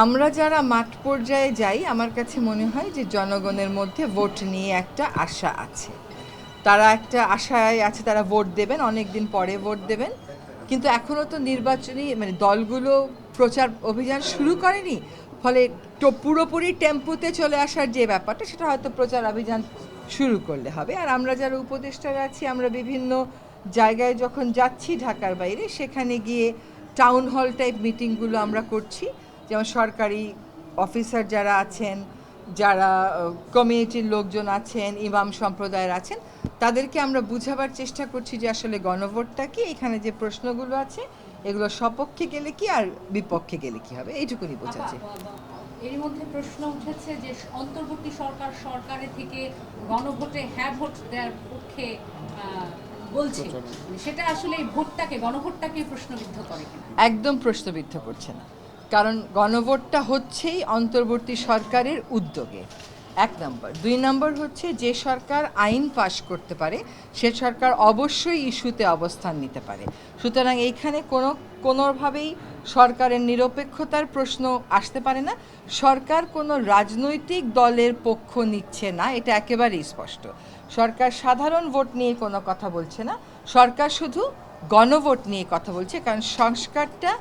আমরা যারা মাঠ পর্যায়ে যাই আমার কাছে মনে হয় যে জনগণের মধ্যে ভোট নিয়ে একটা আশা আছে, তারা একটা আশায় আছে, তারা ভোট দেবেন, অনেক দিন পরে ভোট দেবেন। কিন্তু এখনও তো নির্বাচনী দলগুলো প্রচার অভিযান শুরু করেনি, ফলে পুরোপুরি টেম্পুতে চলে আসার যে ব্যাপারটা সেটা হয়তো প্রচার অভিযান শুরু করলে হবে। আর আমরা যারা উপদেষ্টারা আছি আমরা বিভিন্ন জায়গায় যখন যাচ্ছি ঢাকার বাইরে, সেখানে গিয়ে টাউন হল টাইপ মিটিংগুলো আমরা করছি। যেমন সরকারি অফিসার যারা আছেন, যারা কমিউনিটির লোকজন আছেন, ইমাম সম্প্রদায়ের আছেন, তাদেরকে আমরা বুঝাবার চেষ্টা করছি যে আসলে গণভোটটা কি, এখানে যে প্রশ্নগুলো আছে এগুলো সপক্ষে গেলে কি আর বিপক্ষে গেলে কি হবে, এইটুকুনি বোঝাচ্ছি। এর মধ্যে প্রশ্ন উঠেছে যে অন্তর্বর্তী সরকারের থেকে গণভোটে হ্যাঁ ভোট দেওয়ার পক্ষে বলছে, সেটা আসলে এই ভোটটাকে গণভোটটাকে প্রশ্নবিদ্ধ করে কিনা? একদম প্রশ্নবিদ্ধ করছে না, কারণ গণভোটটা হচ্ছেই অন্তর্বর্তী সরকারের উদ্যোগে, এক নম্বর। দুই নম্বর হচ্ছে যে সরকার আইন পাশ করতে পারে সে সরকার অবশ্যই ইস্যুতে অবস্থান নিতে পারে। সুতরাং এইখানে কোনোভাবেই সরকারের নিরপেক্ষতার প্রশ্ন আসতে পারে না। সরকার কোনো রাজনৈতিক দলের পক্ষ নিচ্ছে না, এটা একেবারেই স্পষ্ট। সরকার সাধারণ ভোট নিয়ে কোনো কথা বলছে না, সরকার শুধু গণভোট নিয়ে কথা বলছে। কারণ সংস্কারটা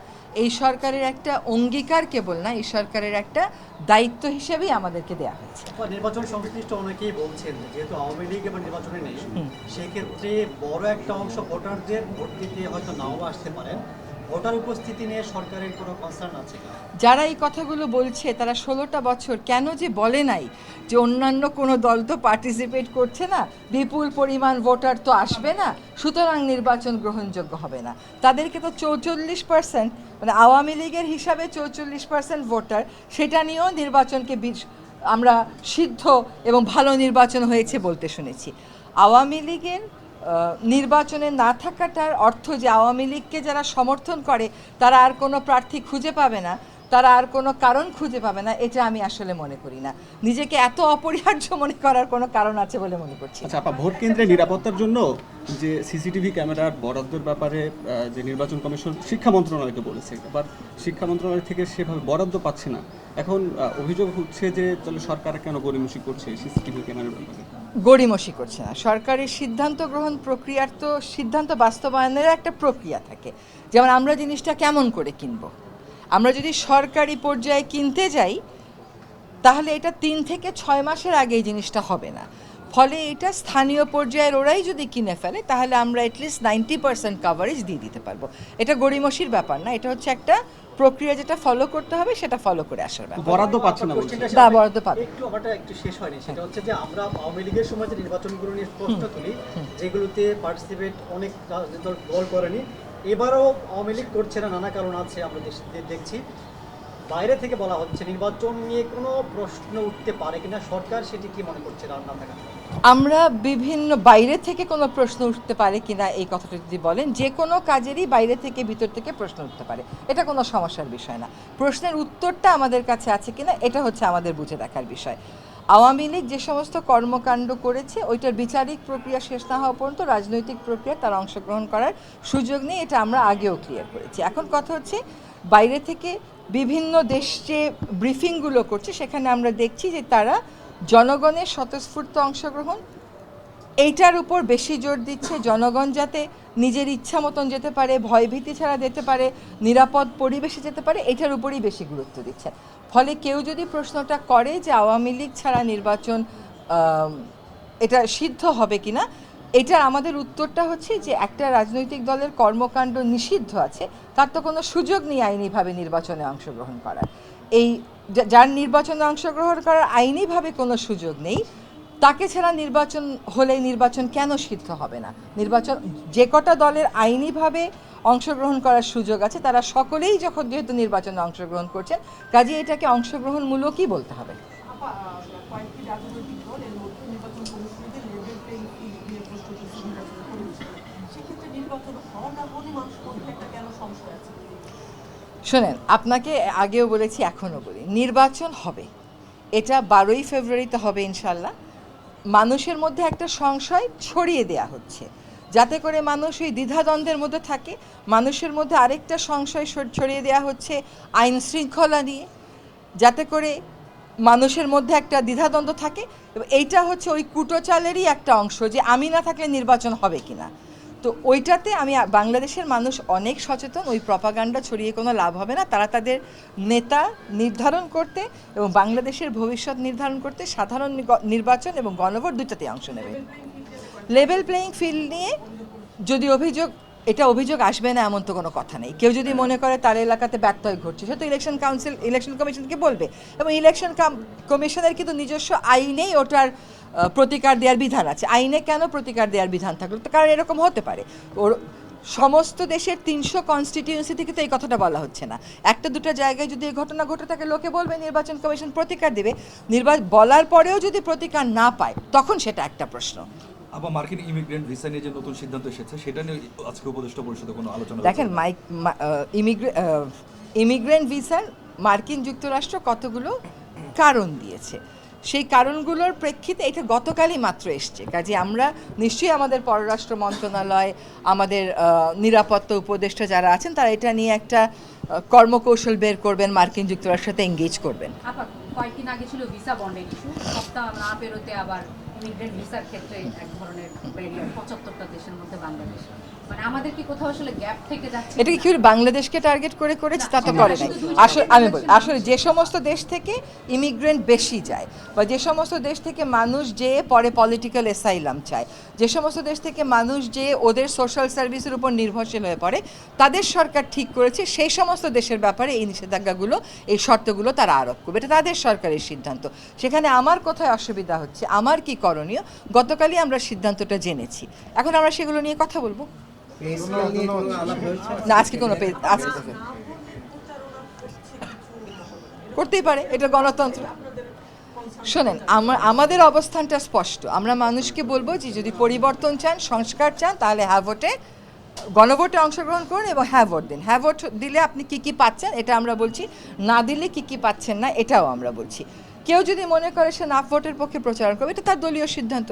এই সরকারের একটা অঙ্গীকার কেবল না, এই সরকারের একটা দায়িত্ব হিসেবেই আমাদেরকে দেওয়া হয়েছে। নির্বাচন সংশ্লিষ্ট অনেকেই বলছেন যেহেতু আওয়ামী লীগ এবার নির্বাচনে নেই, সেক্ষেত্রে বড় একটা অংশ ভোটারদের ভোট দিতে হয়তো নাও আসতে পারেন। ভোটার উপস্থিতি নিয়ে সরকারের কোনো কনসার্ন আছে? যারা এই কথাগুলো বলছে তারা 16টা বছর কেন যে বলে নাই যে অন্যান্য কোনো দল তো পার্টিসিপেট করছে না, বিপুল পরিমাণ ভোটার তো আসবে না, সুতরাং নির্বাচন গ্রহণযোগ্য হবে না। তাদেরকে তো 44%, আওয়ামী লীগের হিসাবে 44% ভোটার, সেটা নিয়েও নির্বাচনকে আমরা সিদ্ধ এবং ভালো নির্বাচন হয়েছে বলতে শুনেছি। আওয়ামী লীগের নির্বাচনে না থাকাটার অর্থ যে আওয়ামী লীগকে যারা সমর্থন করে তারা আর কোনো প্রার্থী খুঁজে পাবে না, তারা আর কোনো কারণ খুঁজে পাবে না, এটা আমি আসলে মনে করি না। নিজেকে এত অপরিহার্য মনে করার কোনো কারণ আছে বলে মনে করছি। আচ্ছা আপা, ভোট কেন্দ্রে নিরাপত্তার জন্য যে সিসিটিভি ক্যামেরার বরাদ্দের ব্যাপারে যে নির্বাচন কমিশন শিক্ষা মন্ত্রণালয়কে বলেছে, এবার শিক্ষা মন্ত্রণালয় থেকে সেভাবে বরাদ্দ পাচ্ছে না। এখন অভিযোগ হচ্ছে যে তাহলে সরকার কেন গড়িমসি করছে সিসিটিভি ক্যামেরার ব্যাপারে? গড়িমসি করছে না, সরকারের সিদ্ধান্ত গ্রহণ প্রক্রিয়ার তো সিদ্ধান্ত বাস্তবায়নের একটা প্রক্রিয়া থাকে। যেমন আমরা জিনিসটা কেমন করে কিনবো, আমরা যদি সরকারি পর্যায়ে কিনতে যাই তাহলে এটা 3 থেকে 6 মাসের আগে এই জিনিসটা হবে না। ফলে এটা স্থানীয় পর্যায়ের ওরাই যদি কিনে ফেলে তাহলে আমরা অ্যাটলিস্ট 90% কাভারেজ দিয়ে দিতে পারবো। এটা গড়িমসির ব্যাপার না, এটা হচ্ছে একটা প্রক্রিয়া যেটা ফলো করতে হবে, সেটা ফলো করে আসার ব্যাপার। বরাদ্দ পাচ্ছে না, বরাদ্দ পাবে। একটু শেষ হয়নি, সেটা হচ্ছে যে আমরা আওয়ামী লীগের সময় যে নির্বাচনগুলো নিয়ে প্রশ্ন তুলি, যেগুলোতে পার্টিসিপেট অনেক দল করেনি, এবারও আওয়ামী লীগ করছে না, নানা কারণ আছে আমরা দেখছি। বাইরে থেকে বলা হচ্ছে নির্বাচন নিয়ে কোনো প্রশ্ন উঠতে পারে কিনা, সরকার সেটি কি মনে করছে না থাকা? আমরা বিভিন্ন বাইরে থেকে কোনো প্রশ্ন উঠতে পারে কিনা এই কথাটা যদি বলেন, যে কোনো কাজেরই বাইরে থেকে ভিতর থেকে প্রশ্ন উঠতে পারে, এটা কোনো সমস্যার বিষয় না। প্রশ্নের উত্তরটা আমাদের কাছে আছে কিনা এটা হচ্ছে আমাদের বুঝে দেখার বিষয়। আওয়ামী লীগ যে সমস্ত কর্মকাণ্ড করেছে ওইটার বিচারিক প্রক্রিয়া শেষ না হওয়া পর্যন্ত রাজনৈতিক প্রক্রিয়া তারা অংশগ্রহণ করার সুযোগ নেই, এটা আমরা আগেও ক্লিয়ার করেছি। এখন কথা হচ্ছে বাইরে থেকে বিভিন্ন দেশ যে ব্রিফিংগুলো করছে সেখানে আমরা দেখছি যে তারা জনগণের স্বতঃস্ফূর্ত অংশগ্রহণ এইটার উপর বেশি জোর দিচ্ছে। জনগণ যাতে নিজের ইচ্ছা মতন যেতে পারে, ভয়ভীতি ছাড়া যেতে পারে, নিরাপদ পরিবেশে যেতে পারে, এটার উপরই বেশি গুরুত্ব দিচ্ছে। ফলে কেউ যদি প্রশ্নটা করে যে আওয়ামী লীগ ছাড়া নির্বাচন এটা সিদ্ধ হবে কিনা, এটার আমাদের উত্তরটা হচ্ছে যে একটা রাজনৈতিক দলের কর্মকাণ্ড নিষিদ্ধ আছে তার তো কোনো সুযোগ নেই আইনিভাবে নির্বাচনে অংশগ্রহণ করার। এই যার নির্বাচনে অংশগ্রহণ করার আইনিভাবে কোনো সুযোগ নেই, তাকে ছাড়া নির্বাচন হলে নির্বাচন কেন সিদ্ধ হবে না? নির্বাচন যে কটা দলের আইনিভাবে অংশগ্রহণ করার সুযোগ আছে তারা সকলেই যখন যেহেতু নির্বাচনে অংশগ্রহণ করছেন, কাজে এটাকে অংশগ্রহণমূলকই বলতে হবে। শোনেন, আপনাকে আগেও বলেছি এখনও বলি, নির্বাচন হবে, এটা 12ই ফেব্রুয়ারিতে হবে ইনশাল্লাহ। মানুষের মধ্যে একটা সংশয় ছড়িয়ে দেয়া হচ্ছে যাতে করে মানুষ ওই দ্বিধাদ্বন্দ্বের মধ্যে থাকে। মানুষের মধ্যে আরেকটা সংশয় ছড়িয়ে দেওয়া হচ্ছে আইন শৃঙ্খলা নিয়ে। যাতে করে মানুষের মধ্যে একটা দ্বিধাদ্বন্দ্ব থাকে, এবং এইটা হচ্ছে ওই কুটোচালেরই একটা অংশ যে আমি না থাকলে নির্বাচন হবে কিনা। তো ওইটাতে বাংলাদেশের মানুষ অনেক সচেতন, ওই প্রপাগান্ডা ছড়িয়ে কোনো লাভ হবে না। তারা তাদের নেতা নির্ধারণ করতে এবং বাংলাদেশের ভবিষ্যৎ নির্ধারণ করতে সাধারণ নির্বাচন এবং গণভোট দুইটাতেই অংশ নেবে। লেভেল প্লেয়িং ফিল্ড নিয়ে যদি এটা অভিযোগ আসবে না এমন তো কোনো কথা নেই। কেউ যদি মনে করে তার এলাকাতে ব্যত্যয় ঘটছে, সে তো ইলেকশন কমিশনকে বলবে, এবং ইলেকশন কমিশনের কিন্তু নিজস্ব আইনেই ওটার প্রতিকার দেওয়ার বিধান আছে। আইনে কেন প্রতিকার দেওয়ার বিধান থাকলো? কারণ এরকম হতে পারে, ওর সমস্ত দেশের 300 কনস্টিটিউয়েন্সি থেকে তো এই কথাটা বলা হচ্ছে না। একটা দুটো জায়গায় যদি এই ঘটনা ঘটে থাকে, লোকে বলবে নির্বাচন কমিশন প্রতিকার দেবে। বলার পরেও যদি প্রতিকার না পায়, তখন সেটা একটা প্রশ্ন। আবার মার্কিন ইমিগ্রেন্ট ভিসা নিয়ে যে নতুন সিদ্ধান্ত এসেছে, সেটা নিয়ে আজকে উপদেষ্টা পরিষদে কোনো আলোচনা দেখেন, ইমিগ্রেন্ট ভিসার মার্কিন যুক্তরাষ্ট্র কতগুলো কারণ দিয়েছে, সেই কারণগুলোর প্রেক্ষিতে এটা গতকালই মাত্র এসছে। কাজে আমরা নিশ্চয়ই আমাদের পররাষ্ট্র মন্ত্রণালয়, আমাদের নিরাপত্তা উপদেষ্টা যারা আছেন, তারা এটা নিয়ে একটা কর্মকৌশল বের করবেন, মার্কিন যুক্তরাষ্ট্রের সাথে এঙ্গেজ করবেন। কয়েকদিন আগে ছিল ভিসা বন্ডের ইস্যু, সপ্তাহ না পেরোতে আবার ইমিগ্রেন্ট ভিসার ক্ষেত্রে এক ধরনের ব্যারিয়ার 75টা দেশের মধ্যে বাংলাদেশ। মানে আমাদের কি কোথাও আসলে গ্যাপ থেকে যাচ্ছে? এটা কি বাংলাদেশকে টার্গেট করেছে? তা তো করে নাই। আসলে আমি বলি, আসলে যে সমস্ত দেশ থেকে ইমিগ্রেন্ট বেশি যায়, বা যে সমস্ত দেশ থেকে মানুষ যেয়ে পরে পলিটিক্যাল অ্যাসাইলাম চায়, যে সমস্ত দেশ থেকে মানুষ যেয়ে ওদের সোশ্যাল সার্ভিসের উপর নির্ভরশীল হয়ে পড়ে, তাদের সরকার ঠিক করেছে সেই সমস্ত দেশের ব্যাপারে এই নিষেধাজ্ঞাগুলো, এই শর্তগুলো তারা আরোপ করবে। এটা তাদের সরকারের সিদ্ধান্ত। সেখানে আমার কোথায় অসুবিধা হচ্ছে, আমার কি করণীয়, গতকালই আমরা সিদ্ধান্তটা জেনেছি। এখন আমরা সেগুলো নিয়ে কথা বলবো। না, আজকে করতেই পারে, এটা গণতন্ত্র। শোনেন, আমাদের অবস্থানটা স্পষ্ট। আমরা মানুষকে বলবো যে যদি পরিবর্তন চান, সংস্কার চান, তাহলে গণভোটে অংশগ্রহণ করুন এবং হ্যাঁ ভোট দিন। হ্যাঁ ভোট দিলে আপনি কি কি পাচ্ছেন এটা আমরা বলছি, না দিলে কি কি পাচ্ছেন না এটাও আমরা বলছি। কেউ যদি মনে করে সে না ভোটের পক্ষে প্রচারণ করবে, এটা তার দলীয় সিদ্ধান্ত।